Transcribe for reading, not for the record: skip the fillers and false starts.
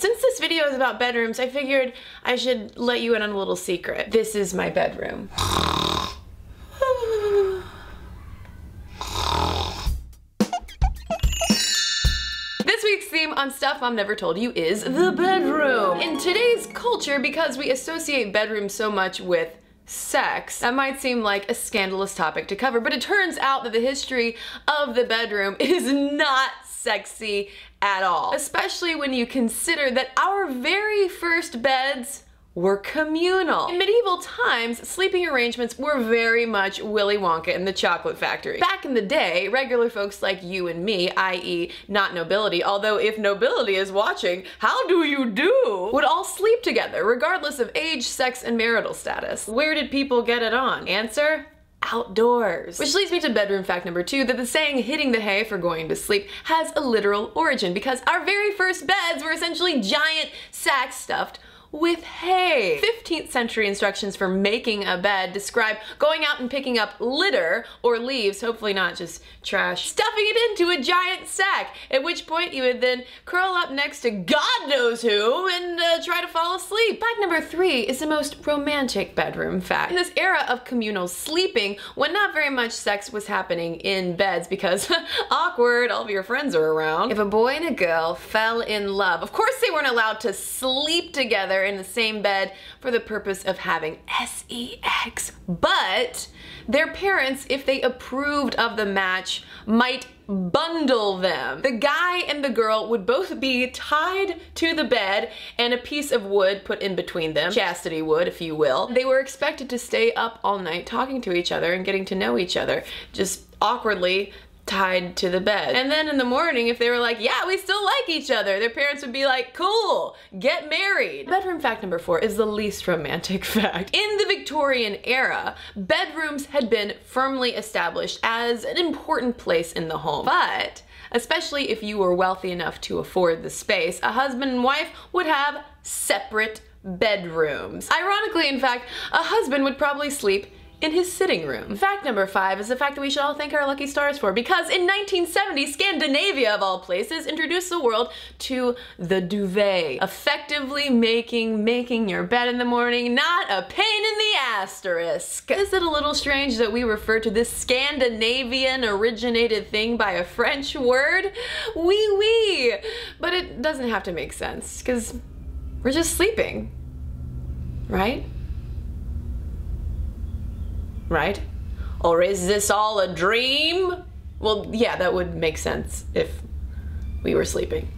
Since this video is about bedrooms, I figured I should let you in on a little secret. This is my bedroom. This week's theme on Stuff Mom Never Told You is the bedroom. In today's culture, because we associate bedrooms so much with sex, that might seem like a scandalous topic to cover, but it turns out that the history of the bedroom is not sexy at all. Especially when you consider that our very first beds were communal. In medieval times, sleeping arrangements were very much Willy Wonka and the Chocolate Factory. Back in the day, regular folks like you and me, i.e. not nobility, although if nobility is watching, how do you do? Would all sleep together, regardless of age, sex, and marital status. Where did people get it on? Answer: outdoors. Which leads me to bedroom fact number 2, that the saying hitting the hay for going to sleep has a literal origin, because our very first beds were essentially giant sacks stuffed with hay. 15th century instructions for making a bed describe going out and picking up litter or leaves, hopefully not just trash, stuffing it into a giant sack, at which point you would then curl up next to God knows who and try to fall asleep. Fact number 3 is the most romantic bedroom fact. In this era of communal sleeping, when not very much sex was happening in beds because awkward, all of your friends are around, if a boy and a girl fell in love, of course they weren't allowed to sleep together in the same bed for the purpose of having sex, but their parents, if they approved of the match, might bundle them. The guy and the girl would both be tied to the bed and a piece of wood put in between them, chastity wood if you will. They were expected to stay up all night talking to each other and getting to know each other, just awkwardly tied to the bed. And then in the morning, if they were like, yeah, we still like each other, their parents would be like, cool, get married. Bedroom fact number 4 is the least romantic fact. In the Victorian era, bedrooms had been firmly established as an important place in the home. But especially if you were wealthy enough to afford the space, a husband and wife would have separate bedrooms. Ironically, in fact, a husband would probably sleep in his sitting room. Fact number 5 is the fact that we should all thank our lucky stars for, because in 1970, Scandinavia of all places introduced the world to the duvet, effectively making your bed in the morning not a pain in the asterisk. Is it a little strange that we refer to this Scandinavian originated thing by a French word? Oui. But it doesn't have to make sense, because we're just sleeping, right? Right? Or is this all a dream? Well, yeah, that would make sense if we were sleeping.